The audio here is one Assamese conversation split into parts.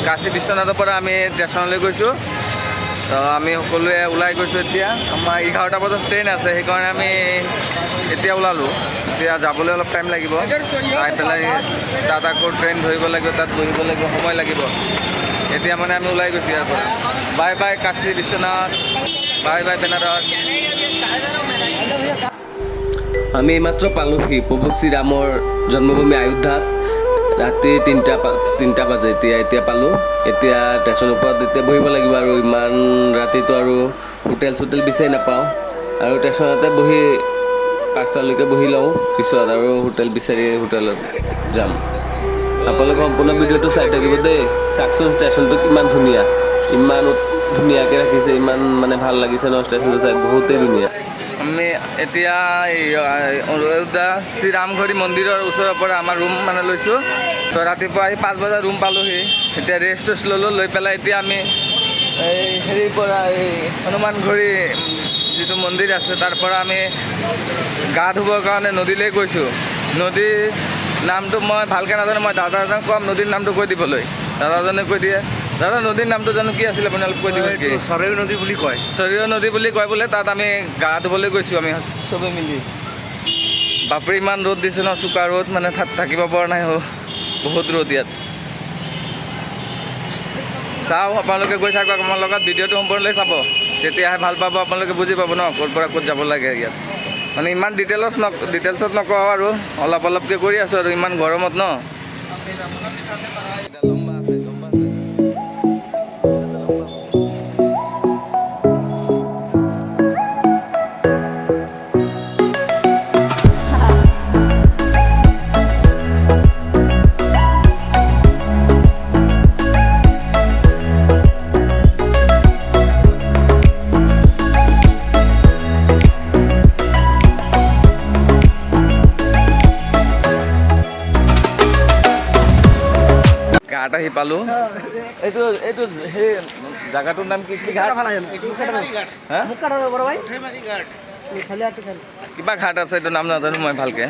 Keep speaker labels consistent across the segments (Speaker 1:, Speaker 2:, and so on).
Speaker 1: কাশী বিশ্বনাথৰ পৰা আমি ষ্টেচনলৈ গৈছোঁ। তো আমি সকলোৱে ওলাই গৈছোঁ এতিয়া। আমাৰ 11টা বজাত ট্ৰেইন আছে, সেইকাৰণে আমি এতিয়া ওলালোঁ। এতিয়া যাবলৈ অলপ টাইম লাগিব, চাই পেলাই তাত আকৌ ট্ৰেইন ধৰিব লাগিব, তাত বহিব লাগিব, সময় লাগিব। এতিয়া মানে আমি ওলাই গৈছোঁ ইয়াৰ পৰা। Bye bye Kashi Biswanath, bye bye Banaras. আমি এইমাত্ৰ পালোহি প্ৰভু শ্ৰীৰামৰ জন্মভূমি অযোধ্যাত। ৰাতি 3টা বাজে এতিয়া পালোঁ। এতিয়া ষ্টেচনৰ ওপৰত এতিয়া বহিব লাগিব আৰু ইমান ৰাতিটো আৰু হোটেল বিচাৰি নাপাওঁ। আৰু ষ্টেচনতে বহি 5টালৈকে বহি লওঁ, পিছত আৰু হোটেল বিচাৰি হোটেলত যাম। আপোনালোকে সম্পূৰ্ণ ভিডিঅ'টো চাই থাকিব দেই। চাওকচোন ষ্টেচনটো কিমান ধুনীয়া, ইমান ধুনীয়াকৈ ৰাখিছে, ইমান মানে ভাল লাগিছে ন ষ্টেচনটো চাই, বহুতেই ধুনীয়া। আমি এতিয়া অযোধ্যা শ্ৰীৰামঘৰী মন্দিৰৰ ওচৰৰ পৰা আমাৰ ৰুম মানে লৈছোঁ। তো ৰাতিপুৱা আহি 5 বজাত ৰুম পালোঁহি। এতিয়া ৰেষ্ট ল'লোঁ, লৈ পেলাই এতিয়া আমি এই হেৰিৰ পৰা এই হনুমানঘৰী যিটো মন্দিৰ আছে তাৰ পৰা আমি গা ধুবৰ কাৰণে নদীলৈ গৈছোঁ। নদীৰ নামটো মই ভালকৈ নাজানো, মই দাদাজনক ক'ম নদীৰ নামটো কৈ দিবলৈ। দাদাজনে কৈ দিয়ে। দাদা নদীৰ নামটো জানো কি আছিলে, আপোনালোকে কৈ দিব নেকি?
Speaker 2: সৰয়ু নদী বুলি কয়।
Speaker 1: সৰয়ু নদী বুলি কয় বোলে। তাত আমি গা ধুবলৈ গৈছোঁ আমি চবেই মিলি। বাপৰে ইমান ৰ'দ দিছে ন, চোকা ৰ'দ, মানে থাকিব পৰা নাই, বহুত ৰ'দ ইয়াত। চাওঁ আপোনালোকে গৈ থাকক আমাৰ লগত, ভিডিঅ'টো সম্পূৰ্ণলৈ চাব, তেতিয়াহে ভাল পাব, আপোনালোকে বুজি পাব ন ক'ৰ পৰা ক'ত যাব লাগে ইয়াত। মানে ইমান ডিটেইলছত নকওঁ আৰু অলপ অলপকৈ কৰি আছোঁ আৰু ইমান গৰমত ন। ঘাট আহি পালোঁ। এইটো সেই জেগাটোৰ নাম কি ঘাট? কিবা ঘাট আছে, এইটো নাম নাজানো মই ভালকৈ।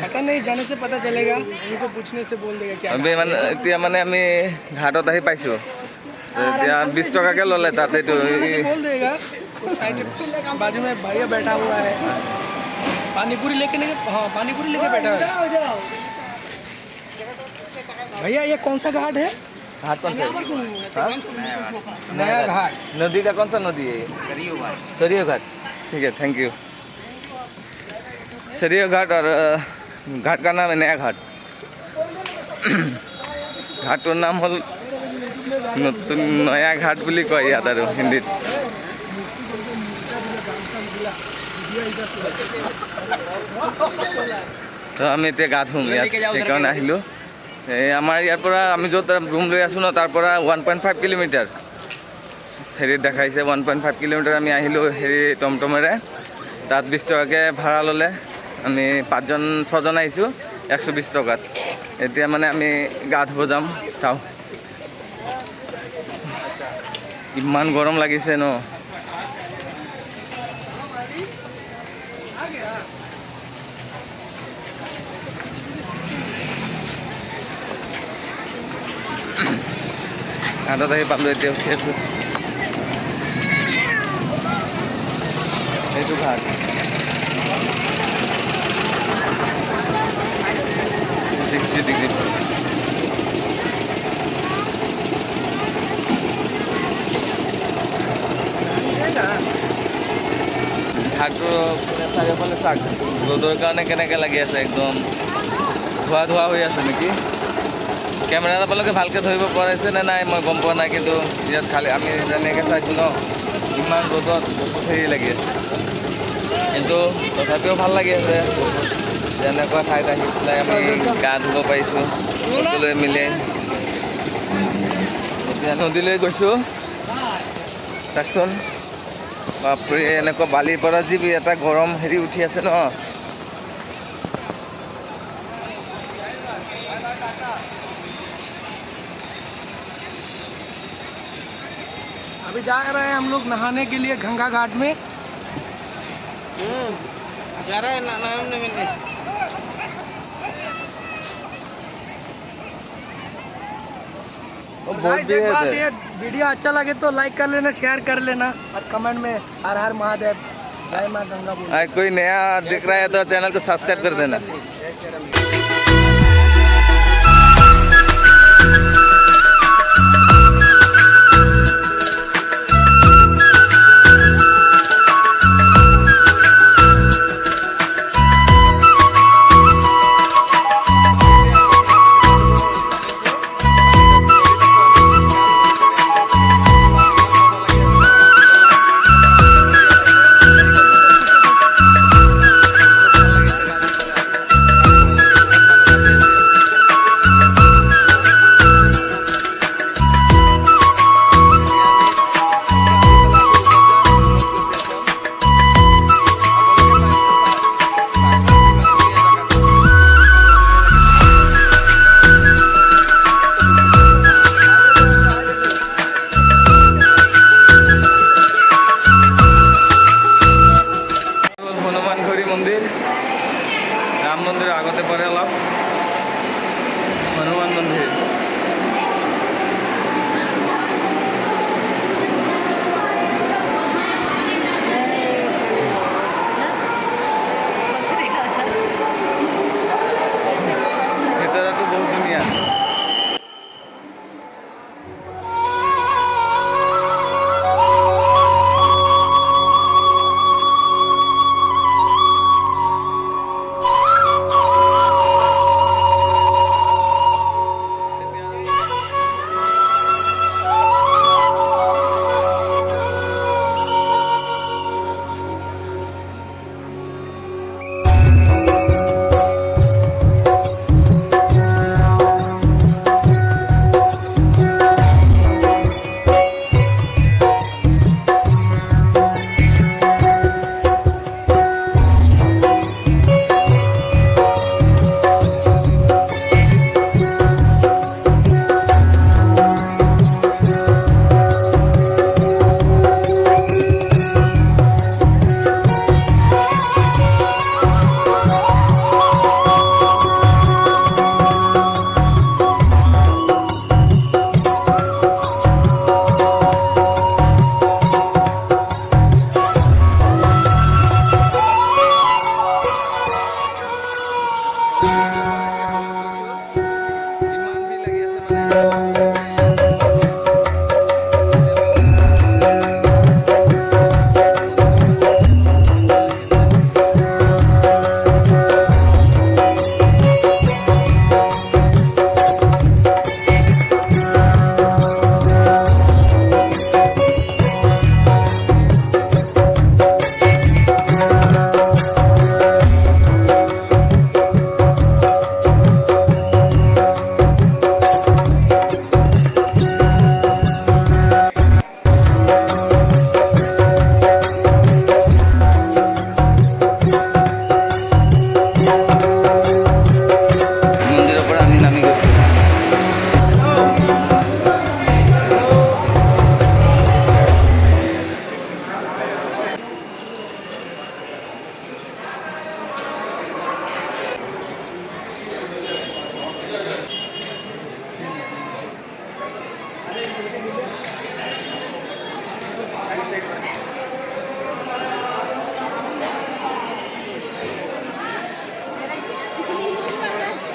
Speaker 1: মানে এতিয়া মানে আমি ঘাটত আহি পাইছোঁ। এতিয়া 20 টকাকৈ ল'লে তাত। এইটো
Speaker 3: पानीपुरी लेके बैठा है भैया। ये कौन सा घाट है?
Speaker 1: घाट कौन सा?
Speaker 3: नया घाट।
Speaker 1: नदी का कौन सा नदी है? सरयू घाट। ठीक है, थैंक यू। सरयू घाट और घाट का नाम है नया घाट। ঘাটৰ নাম হ'ল নতুন নয়া ঘাট বুলি কয় ইয়াত আৰু হিন্দীত। তো আমি এতিয়া গা ধুম ইয়াত, সেইকাৰণে আহিলোঁ। এই আমাৰ ইয়াৰ পৰা আমি য'ত ৰুম লৈ আছোঁ ন, তাৰ পৰা 1.5 কিলোমিটাৰ হেৰিত দেখাইছে। 1.5 কিলোমিটাৰ আমি আহিলোঁ হেৰি টমটমেৰে। তাত 20 টকাকৈ ভাড়া ল'লে। আমি 6জন আহিছোঁ, 120 টকাত। এতিয়া মানে আমি গা ধুব যাম। চাওঁ ইমান গৰম লাগিছে ন। ঘাটত আহি পালোঁ, এতিয়া উঠি আছোঁ। এইটো ঘাট। 60 ডিগ্ৰী। ঘাটটো চাৰিওফালে চাক, ৰ'দৰ কাৰণে কেনেকৈ লাগি আছে, একদম ধোৱা হৈ আছে নেকি। কেমেৰাত আপোনালোকে ভালকৈ ধৰিব পাৰিছে নে নাই মই গম পোৱা নাই, কিন্তু ইয়াত খালি আমি যেনেকৈ চাইছোঁ ন, ইমান ৰ'দত বহুত হেৰি লাগি আছে। কিন্তু তথাপিও ভাল লাগি আছে, যেনেকুৱা ঠাইত আহি পেলাই আমি গা ধুব পাৰিছোঁ সকলোৱে মিলি। এতিয়া নদীলৈ গৈছোঁ, চাওকচোন বাপৰে, এনেকুৱা বালিৰ পৰা যি এটা গৰম হেৰি উঠি আছে ন।
Speaker 3: अभी जा रहे हैं हम लोग नहाने के लिए गंगा घाट में। जा रहे हैं नहाने में। गाइस एक बात, ये वीडियो अच्छा लगे तो लाइक कर लेना, शेयर कर लेना और कमेंट में हर हर महादेव, जय माँ गंगा बोलो।
Speaker 2: कोई नया दिख रहा है तो चैनल को सब्सक्राइब कर देना। राम मंदिर आगते पड़े अलग हनुमान मंदिर भीतर तो बहुत दुनिया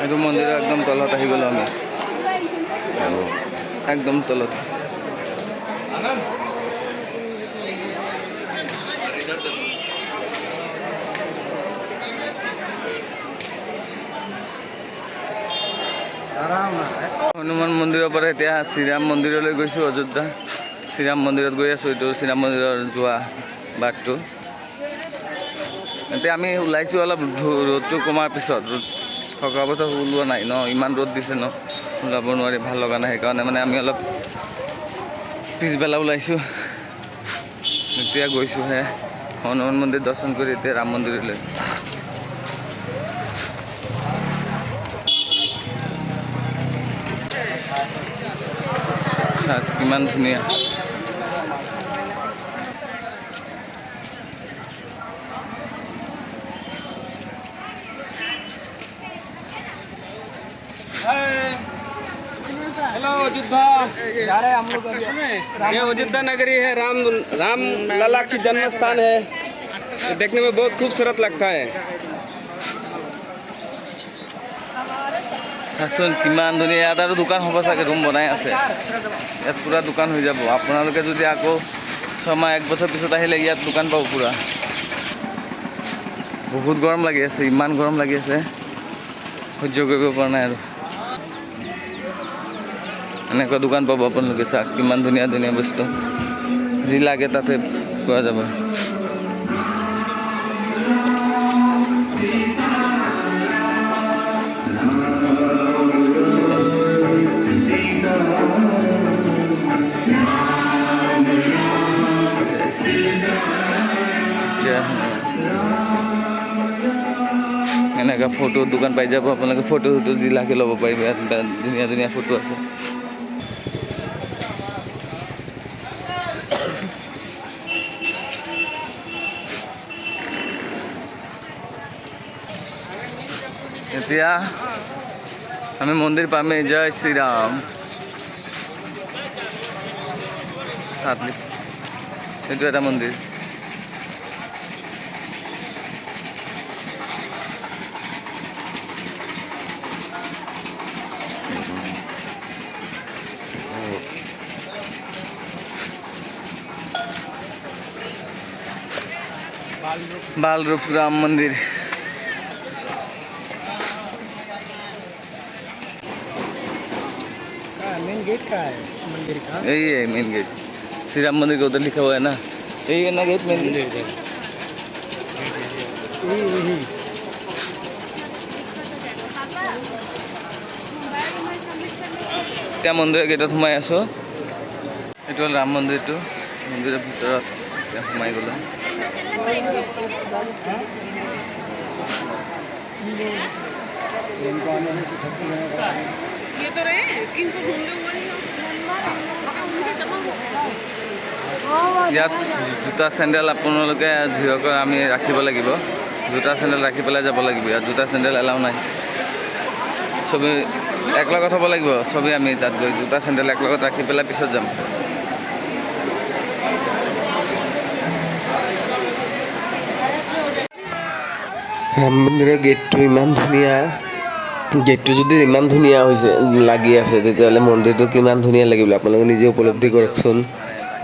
Speaker 2: এইটো মন্দিৰৰ একদম তলত আহি গ'লো আমি একদম তলত হনুমান মন্দিৰৰ পৰা এতিয়া শ্ৰীৰাম মন্দিৰলৈ গৈছোঁ অযোধ্যা শ্ৰীৰাম মন্দিৰত গৈ আছোঁ এইটো শ্ৰীৰাম মন্দিৰৰ যোৱা বাটটো এতিয়া আমি ওলাইছোঁ অলপ ৰ'দটো কমাৰ পিছত থকা বছৰ ওলোৱা নাই ন ইমান ৰ'দ দিছে ন ওলাব নোৱাৰি ভাল লগা নাই সেইকাৰণে মানে আমি অলপ পিছবেলা ওলাইছোঁ এতিয়া গৈছোঁহে হনুমান মন্দিৰ দৰ্শন কৰি এতিয়া ৰাম মন্দিৰলৈ কিমান ধুনীয়া
Speaker 3: हेलो अयोध्या जा रहे हैं हम लोग अभी।
Speaker 4: ये अयोध्या नगरी है, राम राम लला की जन्म स्थान है। ये देखने में बहुत खूबसूरत लगता है।
Speaker 2: চাওকচোন কিমান ধুনীয়া। ইয়াত আৰু দোকান হ'ব চাগে, ৰুম বনাই আছে। ইয়াত পূৰা দোকান হৈ যাব। আপোনালোকে যদি আকৌ 6 মাহ 1 বছৰ পিছত আহিলে ইয়াত দোকান পাব পূৰা। বহুত গৰম লাগি আছে, ইমান গৰম লাগি আছে সহ্য কৰিব পৰা নাই আৰু। এনেকুৱা দোকান পাব আপোনালোকে। চাওক কিমান ধুনীয়া ধুনীয়া বস্তু, যি লাগে তাতে পোৱা যাব। এনেকুৱা ফটো দোকান পাই যাব আপোনালোকে। ফটো যি লাগে ল'ব পাৰিব। ইয়াত ধুনীয়া ধুনীয়া ফটো আছে। এতিয়া আমি মন্দিৰ পামেই। জয় শ্ৰীৰাম। এইটো এটা মন্দিৰ। बाल रूप राम मंदिर।
Speaker 3: मेन गेट का है मंदिर का।
Speaker 2: यही है मेन गेट। श्री राम मंदिर का उधर लिखा हुआ है ना, यही है ना गेट, मेन गेट।
Speaker 3: यही
Speaker 2: এতিয়া মন্দিৰৰ গেটত সোমাই আছোঁ। এইটো হ'ল ৰাম মন্দিৰটো। মন্দিৰৰ ভিতৰত এতিয়া সোমাই গ'লোঁ। ইয়াত জোতা চেণ্ডেল আপোনালোকে যিসকল আমি ৰাখিব লাগিব। জোতা চেণ্ডেল ৰাখি পেলাই যাব লাগিব। ইয়াত জোতা চেণ্ডেল এলাও নাই। ছবি একলগত হ'ব লাগিব। ছবি আমি তাত গৈ জোতা চেণ্ডেল একলগত ৰাখি পেলাই পিছত যাম।
Speaker 1: ৰাম মন্দিৰৰ গেটটো ইমান ধুনীয়া। গেটটো যদি ইমান ধুনীয়া হৈছে লাগি আছে, তেতিয়াহ'লে মন্দিৰটো কিমান ধুনীয়া লাগিব আপোনালোকে নিজে উপলব্ধি কৰকচোন।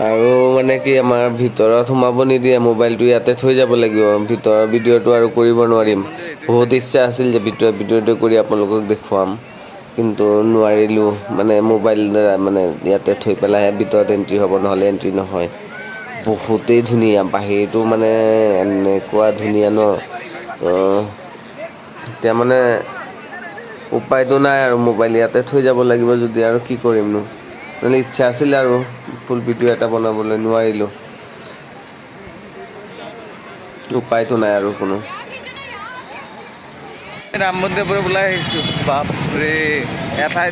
Speaker 1: আৰু মানে কি আমাৰ ভিতৰত সোমাব নিদিয়ে। মোবাইলটো ইয়াতে থৈ যাব লাগিব। ভিতৰৰ ভিডিঅ'টো আৰু কৰিব নোৱাৰিম। বহুত ইচ্ছা আছিল যে ভিডিঅ'টো কৰি আপোনালোকক দেখুৱাম, কিন্তু নোৱাৰিলোঁ। মানে মোবাইল দ্বাৰা মানে ইয়াতে থৈ পেলাইহে ভিতৰত এণ্ট্ৰি হ'ব, নহ'লে এণ্ট্ৰি নহয়। বহুতেই ধুনীয়া। বাহিৰটো মানে এনেকুৱা ধুনীয়া ন। এতিয়া মানে উপায়তো নাই আৰু, মোবাইল ইয়াতে থৈ যাব লাগিব যদি, আৰু কি কৰিমনো। মানে ইচ্ছা আছিল আৰু ফুল ভিডিঅ' এটা বনাবলৈ, নোৱাৰিলোঁ। উপায়তো নাই আৰু কোনো।
Speaker 2: ৰাম মন্দিৰৰ পৰা ওলাই আহিছোঁ। বাপৰে, এটা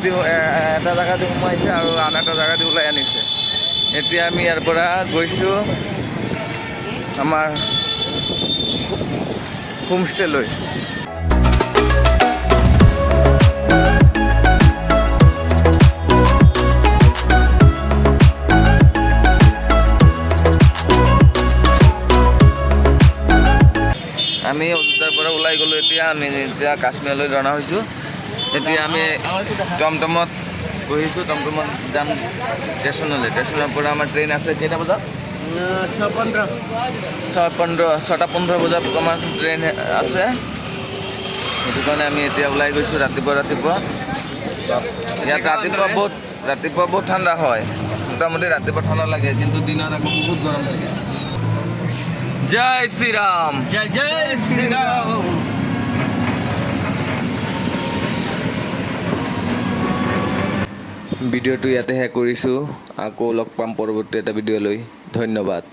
Speaker 2: জেগা দি সোমাইছে আৰু আন এটা জেগা দি ওলাই আনিছে। এতিয়া আমি ইয়াৰ পৰা গৈছোঁ আমাৰ হোমষ্টেলৈ। আমি অযোধ্যাৰ পৰা ওলাই গ'লোঁ। এতিয়া আমি কাশ্মীৰলৈ ৰাওনা হৈছোঁ। এতিয়া আমি টমটমত বহিছোঁ। টমটমত যাম ষ্টেচনলৈ। ষ্টেচনৰ পৰা আমাৰ ট্ৰেইন আছে কেইটা বজাত? 6:15 বজাত আমাৰ ট্ৰেইন আছে। সেইটো কাৰণে আমি এতিয়া ওলাই গৈছোঁ ৰাতিপুৱা। ইয়াত ৰাতিপুৱা বহুত ঠাণ্ডা হয়। মোটামুটি ৰাতিপুৱা ঠাণ্ডা লাগে, কিন্তু দিনত আকৌ বহুত গৰম লাগে। জয় শ্ৰীৰাম।
Speaker 4: जय जय श्री राम।
Speaker 1: ভিডিঅ'টো ইয়াতে শেষ কৰিছোঁ। আকৌ লগ পাম পৰৱৰ্তী এটা ভিডিঅ'লৈ। ধন্যবাদ।